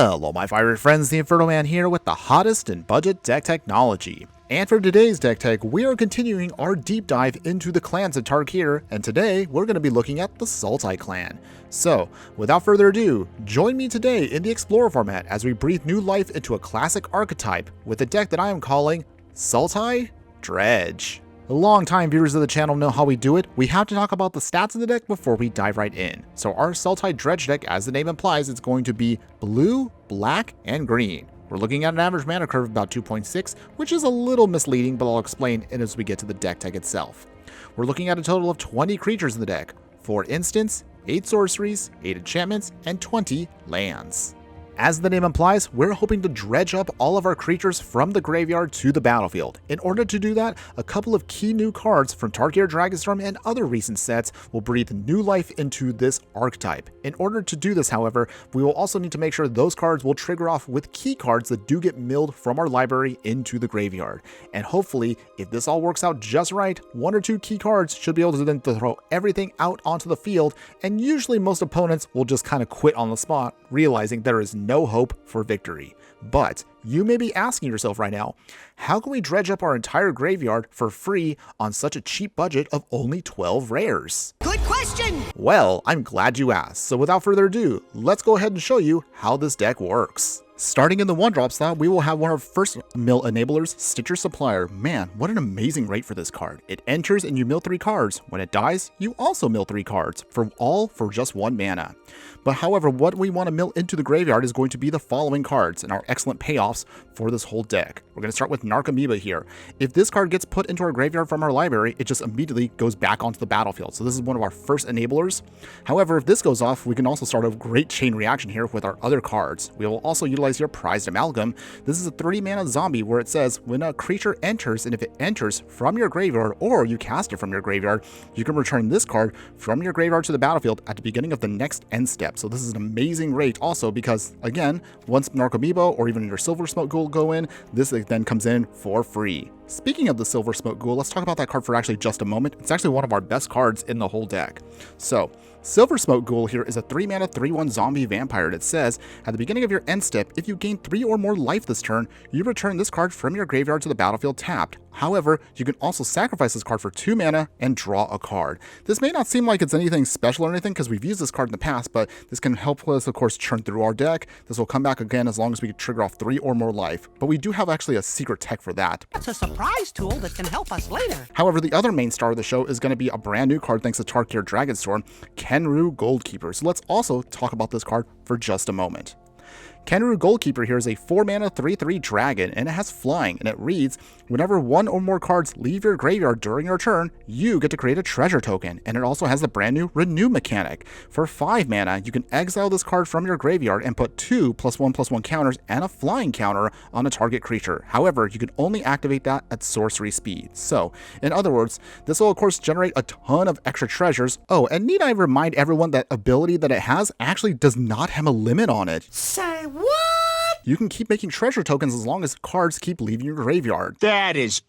Hello my fiery friends, the Infernoman here with the hottest in budget deck technology. And for today's deck tech, we are continuing our deep dive into the clans of Tarkir, and today we're going to be looking at the Sultai clan. So, without further ado, join me today in the Explorer format as we breathe new life into a classic archetype with a deck that I am calling Sultai Dredge. Long-time viewers of the channel know how we do it. We have to talk about the stats of the deck before we dive right in. So our Sultai Dredge deck, as the name implies, it's going to be blue, black, and green. We're looking at an average mana curve of about 2.6, which is a little misleading, but I'll explain as we get to the deck tech itself. We're looking at a total of 20 creatures in the deck, 4 instants, 8 sorceries, 8 enchantments, and 20 lands. As the name implies, we're hoping to dredge up all of our creatures from the graveyard to the battlefield. In order to do that, a couple of key new cards from Tarkir Dragonstorm and other recent sets will breathe new life into this archetype. In order to do this, however, we will also need to make sure those cards will trigger off with key cards that do get milled from our library into the graveyard. And hopefully, if this all works out just right, 1 or 2 key cards should be able to then throw everything out onto the field, and usually most opponents will just kind of quit on the spot, realizing there is no hope for victory. But you may be asking yourself right now, how can we dredge up our entire graveyard for free on such a cheap budget of only 12 rares? Good question! Well, I'm glad you asked. So without further ado, let's go ahead and show you how this deck works. Starting in the 1-drop slot, we will have one of our first mill enablers, Stitcher Supplier. Man, what an amazing rate for this card. It enters and you mill 3 cards. When it dies, you also mill 3 cards, all for just 1 mana. But however, what we want to mill into the graveyard is going to be the following cards and our excellent payoffs for this whole deck. We're going to start with Narcomoeba here. If this card gets put into our graveyard from our library, it just immediately goes back onto the battlefield. So this is one of our first enablers. However, if this goes off, we can also start a great chain reaction here with our other cards. We will also utilize your Prized Amalgam. This is a 3-mana zombie where it says when a creature enters, and if it enters from your graveyard or you cast it from your graveyard, you can return this card from your graveyard to the battlefield at the beginning of the next end step. So this is an amazing rate also because, again, once Narcomoeba or even your Silver Smoke Ghoul go in, this then comes in for free. Speaking of the Silver Smoke Ghoul, let's talk about that card for actually just a moment. It's actually one of our best cards in the whole deck. So, Silver Smoke Ghoul here is a 3-mana 3/1 zombie vampire. It says, at the beginning of your end step, if you gain 3 or more life this turn, you return this card from your graveyard to the battlefield tapped. However, you can also sacrifice this card for 2 mana and draw a card. This may not seem like it's anything special or anything because we've used this card in the past, but this can help us, of course, churn through our deck. This will come back again as long as we can trigger off 3 or more life. But we do have actually a secret tech for that. That's a surprise tool that can help us later. However, the other main star of the show is going to be a brand new card thanks to Tarkir Dragonstorm, Kenru Goldkeeper. So let's also talk about this card for just a moment. Kenru Goldkeeper here is a 4-mana 3/3 dragon, and it has flying, and it reads, whenever 1 or more cards leave your graveyard during your turn, you get to create a treasure token, and it also has the brand new renew mechanic. For 5 mana, you can exile this card from your graveyard and put 2 +1/+1 counters and a flying counter on a target creature. However, you can only activate that at sorcery speed. So, in other words, this will of course generate a ton of extra treasures. Oh, and need I remind everyone that ability that it has actually does not have a limit on it. Say what? You can keep making treasure tokens as long as cards keep leaving your graveyard. That is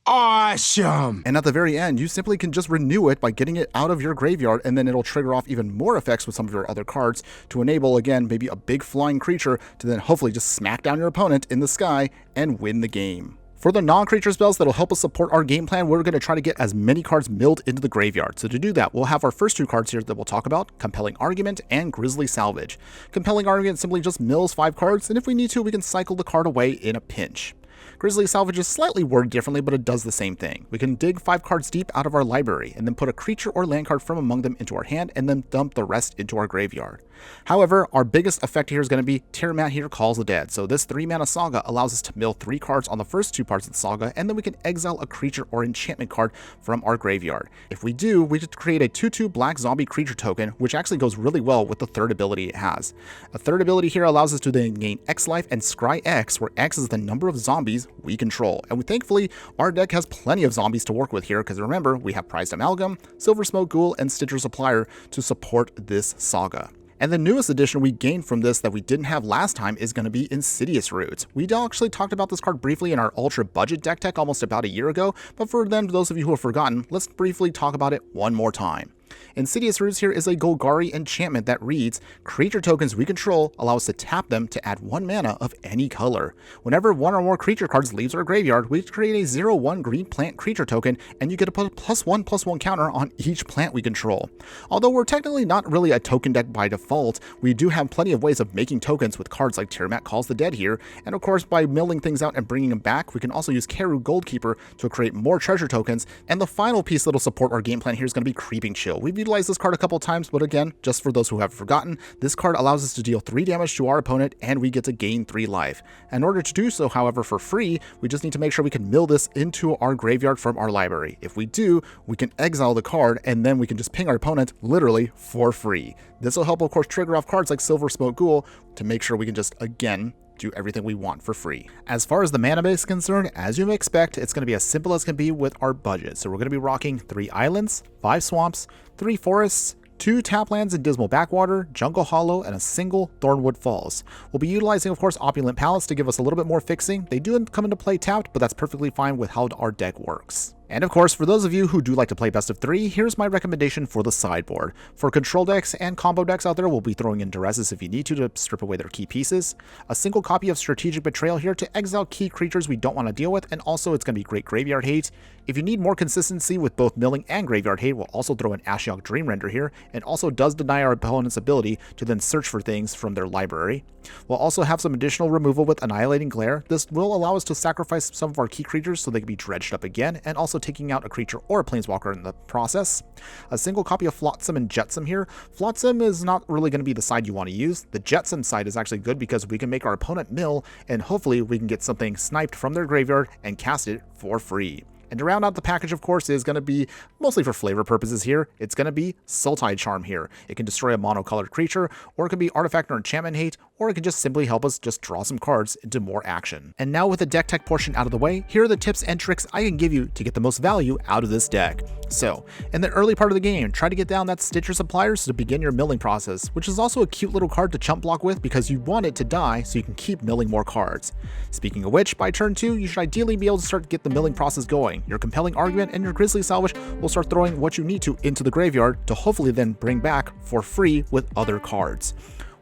awesome! And at the very end, you simply can just renew it by getting it out of your graveyard, and then it'll trigger off even more effects with some of your other cards to enable, again, maybe a big flying creature to then hopefully just smack down your opponent in the sky and win the game. For the non-creature spells that'll help us support our game plan, we're going to try to get as many cards milled into the graveyard. So to do that, we'll have our first 2 cards here that we'll talk about, Compelling Argument and Grisly Salvage. Compelling Argument simply just mills 5 cards, and if we need to, we can cycle the card away in a pinch. Grisly Salvage is slightly worded differently, but it does the same thing. We can dig 5 cards deep out of our library, and then put a creature or land card from among them into our hand, and then dump the rest into our graveyard. However, our biggest effect here is going to be Tiamat here Calls the Dead. So this 3-mana saga allows us to mill 3 cards on the first 2 parts of the saga, and then we can exile a creature or enchantment card from our graveyard. If we do, we just create a 2/2 black zombie creature token, which actually goes really well with the third ability it has. A third ability here allows us to then gain X life and scry X, where X is the number of zombies we control. And thankfully, our deck has plenty of zombies to work with here, because remember, we have Prized Amalgam, Silver Smoke Ghoul, and Stitcher Supplier to support this saga. And the newest addition we gained from this that we didn't have last time is going to be Insidious Roots. We actually talked about this card briefly in our ultra budget deck tech almost about a year ago, but for those of you who have forgotten, let's briefly talk about it one more time. Insidious Roots here is a Golgari enchantment that reads, creature tokens we control allow us to tap them to add 1 mana of any color. Whenever 1 or more creature cards leaves our graveyard, we create a 0/1 green plant creature token, and you get to put a +1/+1 counter on each plant we control. Although we're technically not really a token deck by default, we do have plenty of ways of making tokens with cards like Tiamat Calls the Dead here, and of course by milling things out and bringing them back, we can also use Keru Goldkeeper to create more treasure tokens, and the final piece that'll support our game plan here is going to be Creeping Chill. We've utilized this card a couple times, but again, just for those who have forgotten, this card allows us to deal 3 damage to our opponent and we get to gain 3 life. In order to do so, however, for free, we just need to make sure we can mill this into our graveyard from our library. If we do, we can exile the card and then we can just ping our opponent literally for free. This will help, of course, trigger off cards like Silver Smoke Ghoul to make sure we can just, again, do everything we want for free. As far as the mana base is concerned, as you may expect, it's going to be as simple as can be with our budget. So we're going to be rocking 3 islands, 5 swamps, 3 forests, 2 taplands in Dismal Backwater, Jungle Hollow, and a single Thornwood Falls. We'll be utilizing, of course, Opulent Palace to give us a little bit more fixing. They do come into play tapped, but that's perfectly fine with how our deck works. And of course, for those of you who do like to play best of 3, here's my recommendation for the sideboard. For control decks and combo decks out there, we'll be throwing in Duresses if you need to strip away their key pieces. A single copy of Strategic Betrayal here to exile key creatures we don't want to deal with, and also it's going to be great Graveyard Hate. If you need more consistency with both milling and Graveyard Hate, we'll also throw in Ashiok Dreamrender here, and also does deny our opponent's ability to then search for things from their library. We'll also have some additional removal with Annihilating Glare. This will allow us to sacrifice some of our key creatures so they can be dredged up again, and also taking out a creature or a planeswalker in the process. A single copy of Flotsam and Jetsam here. Flotsam is not really going to be the side you want to use. The Jetsam side is actually good because we can make our opponent mill, and hopefully we can get something sniped from their graveyard and cast it for free. And to round out the package, of course, is going to be, mostly for flavor purposes here, it's going to be Sultai Charm here. It can destroy a monocolored creature, or it can be Artifact or Enchantment Hate, or it can just simply help us just draw some cards into more action. And now with the deck tech portion out of the way, here are the tips and tricks I can give you to get the most value out of this deck. So, in the early part of the game, try to get down that Stitcher Suppliers to begin your milling process, which is also a cute little card to chump block with because you want it to die so you can keep milling more cards. Speaking of which, by turn 2, you should ideally be able to start to get the milling process going. Your Compelling Argument and your Grizzly Salvage will start throwing what you need to into the graveyard to hopefully then bring back for free with other cards.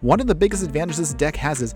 One of the biggest advantages this deck has is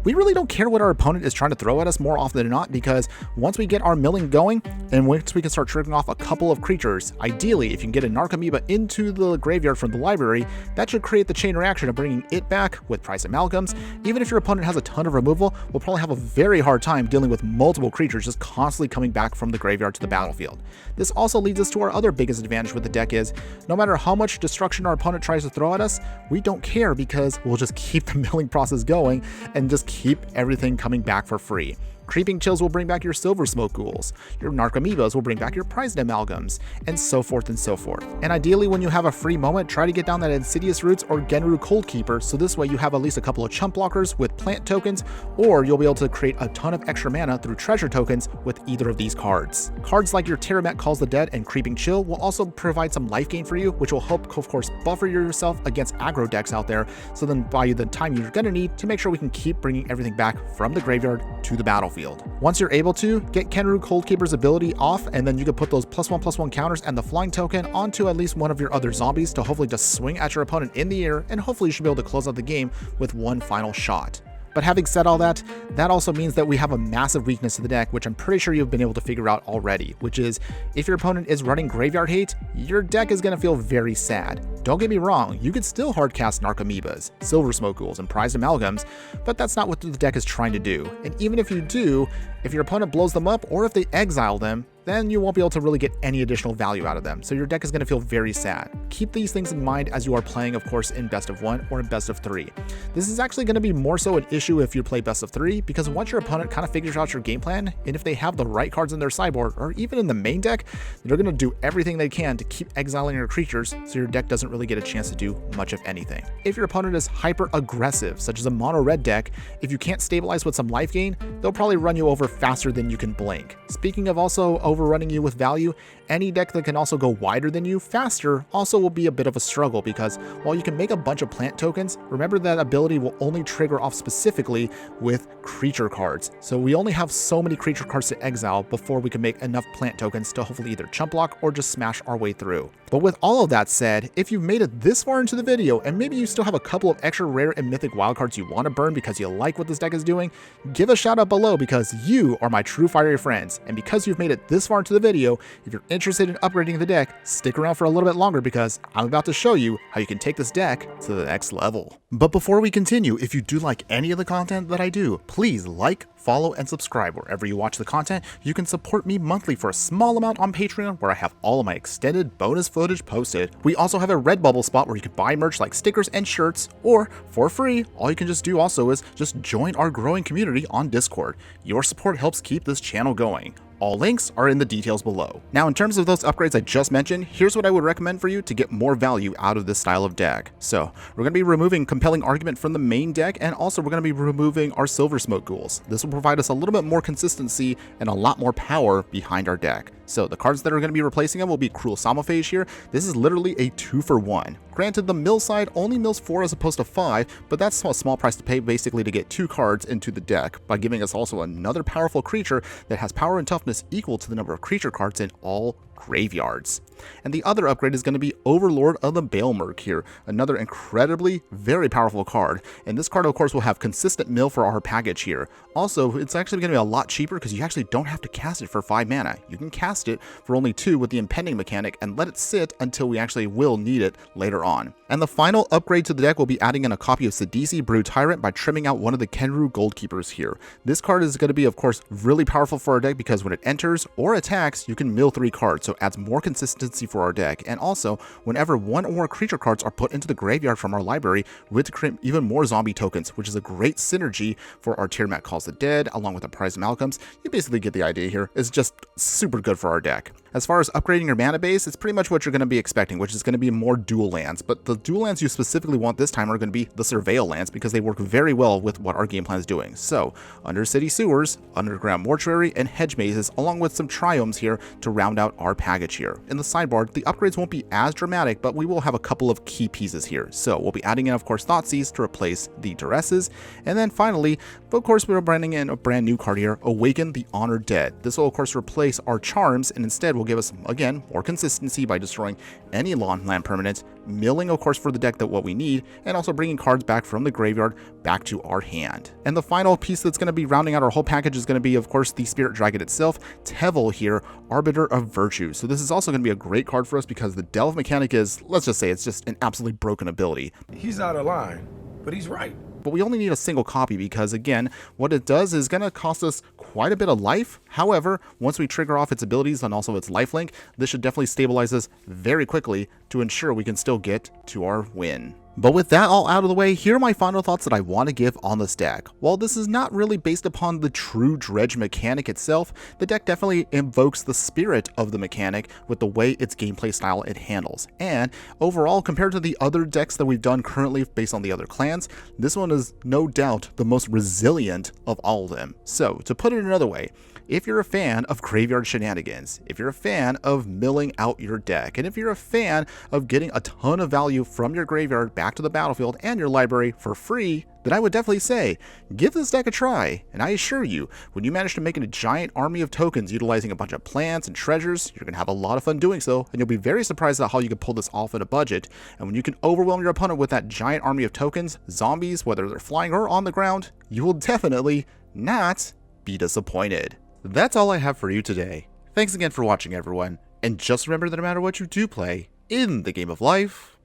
we really don't care what our opponent is trying to throw at us more often than not, because once we get our milling going and once we can start triggering off a couple of creatures, ideally if you can get a Narcomoeba into the graveyard from the library, that should create the chain reaction of bringing it back with Price Amalgams. Even if your opponent has a ton of removal, we'll probably have a very hard time dealing with multiple creatures just constantly coming back from the graveyard to the battlefield. This also leads us to our other biggest advantage with the deck is, no matter how much destruction our opponent tries to throw at us, we don't care because we'll just keep the milling process going and just keep everything coming back for free. Creeping Chills will bring back your Silver Smoke Ghouls, your Narcomoebas will bring back your Prized Amalgams, and so forth and so forth. And ideally, when you have a free moment, try to get down that Insidious Roots or Genru Coldkeeper, so this way you have at least a couple of chump blockers with plant tokens, or you'll be able to create a ton of extra mana through treasure tokens with either of these cards. Cards like your Tiamat Calls the Dead and Creeping Chill will also provide some life gain for you, which will help, of course, buffer yourself against aggro decks out there, so then buy you the time you're going to need to make sure we can keep bringing everything back from the graveyard to the battlefield. Once you're able to, get Kenru Coldkeeper's ability off, and then you can put those +1/+1 counters and the flying token onto at least one of your other zombies to hopefully just swing at your opponent in the air, and hopefully you should be able to close out the game with one final shot. But having said all that, that also means that we have a massive weakness to the deck, which I'm pretty sure you've been able to figure out already, which is if your opponent is running Graveyard Hate, your deck is going to feel very sad. Don't get me wrong, you could still hardcast Narcomoebas, Silver Smoke Ghouls, and Prized Amalgams, but that's not what the deck is trying to do. And even if you do, if your opponent blows them up or if they exile them, then you won't be able to really get any additional value out of them, so your deck is going to feel very sad. Keep these things in mind as you are playing, of course, in Best of 1 or in Best of 3. This is actually going to be more so an issue if you play Best of 3, because once your opponent kind of figures out your game plan, and if they have the right cards in their sideboard, or even in the main deck, they're going to do everything they can to keep exiling your creatures, so your deck doesn't really get a chance to do much of anything. If your opponent is hyper aggressive, such as a mono red deck, if you can't stabilize with some life gain, they'll probably run you over faster than you can blink. Speaking of also overrunning you with value, any deck that can also go wider than you faster also will be a bit of a struggle, because while you can make a bunch of plant tokens, remember that ability will only trigger off specifically with creature cards. So we only have so many creature cards to exile before we can make enough plant tokens to hopefully either chump block or just smash our way through. But with all of that said, if you've made it this far into the video and maybe you still have a couple of extra rare and mythic wildcards you want to burn because you like what this deck is doing, give a shout out below, because you are my true fiery friends. And because you've made it this far into the video, if you're interested in upgrading the deck, stick around for a little bit longer, because I'm about to show you how you can take this deck to the next level. But before we continue, if you do like any of the content that I do, please like, follow, and subscribe wherever you watch the content. You can support me monthly for a small amount on Patreon, where I have all of my extended bonus footage posted. We also have a Redbubble spot where you can buy merch like stickers and shirts, or for free, all you can just do also is just join our growing community on Discord. Your support helps keep this channel going. All links are in the details below. Now, in terms of those upgrades I just mentioned, here's what I would recommend for you to get more value out of this style of deck. So we're going to be removing Compelling Argument from the main deck, and also we're going to be removing our Silver Smoke Ghouls. This will provide us a little bit more consistency and a lot more power behind our deck. So the cards that are going to be replacing them will be Cruel Samophage here. This is literally a 2-for-1. Granted, the mill side only mills 4 as opposed to 5, but that's a small price to pay basically to get 2 cards into the deck, by giving us also another powerful creature that has power and toughness equal to the number of creature cards in all graveyards. And the other upgrade is going to be Overlord of the Baelmerk here, another incredibly very powerful card. And this card of course will have consistent mill for our package here. Also, it's actually going to be a lot cheaper because you actually don't have to cast it for 5 mana. You can cast it for only 2 with the impending mechanic and let it sit until we actually will need it later on. And the final upgrade to the deck will be adding in a copy of Sidisi Brood Tyrant by trimming out one of the Kenru Goldkeepers here. This card is going to be of course really powerful for our deck, because when it enters or attacks you can mill 3 cards, so it adds more consistency for our deck. And also, whenever 1 or more creature cards are put into the graveyard from our library, we have to create even more zombie tokens, which is a great synergy for our Tiamat Calls the Dead along with the Prize of Malcolms. You basically get the idea here. It's just super good for our deck. As far as upgrading your mana base, it's pretty much what you're going to be expecting, which is going to be more dual lands. But the dual lands you specifically want this time are going to be the Surveil lands, because they work very well with what our game plan is doing. So, Undercity Sewers, Underground Mortuary, and Hedge Mazes, along with some Triomes here to round out our package here. In the sidebar, the upgrades won't be as dramatic, but we will have a couple of key pieces here. So, we'll be adding in, of course, Thoughtseize to replace the Duresses. And then finally, of course, we're bringing in a brand new card here, Awaken the Honored Dead. This will, of course, replace our Charms, and instead will give us, again, more consistency by destroying any land permanents, milling, of course, for the deck that what we need, and also bringing cards back from the graveyard back to our hand. And the final piece that's going to be rounding out our whole package is going to be, of course, the Spirit Dragon itself, Tevel here, Arbiter of Virtue. So this is also going to be a great card for us, because the Delve mechanic is, let's just say, it's just an absolutely broken ability. He's out of line, but he's right. But we only need a single copy, because again, what it does is going to cost us quite a bit of life. However, once we trigger off its abilities and also its lifelink, this should definitely stabilize us very quickly to ensure we can still get to our win. But with that all out of the way, here are my final thoughts that I want to give on this deck. While this is not really based upon the true Dredge mechanic itself, the deck definitely invokes the spirit of the mechanic with the way its gameplay style it handles. And overall, compared to the other decks that we've done currently based on the other clans, this one is no doubt the most resilient of all of them. So, to put it another way, if you're a fan of graveyard shenanigans, if you're a fan of milling out your deck, and if you're a fan of getting a ton of value from your graveyard back to the battlefield and your library for free, then I would definitely say, give this deck a try. And I assure you, when you manage to make a giant army of tokens utilizing a bunch of plants and treasures, you're going to have a lot of fun doing so, and you'll be very surprised at how you can pull this off at a budget. And when you can overwhelm your opponent with that giant army of tokens, zombies, whether they're flying or on the ground, you will definitely not be disappointed. That's all I have for you today. Thanks again for watching, everyone, and just remember that no matter what you do play in the game of life,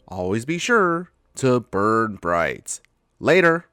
always be sure to burn bright. Later.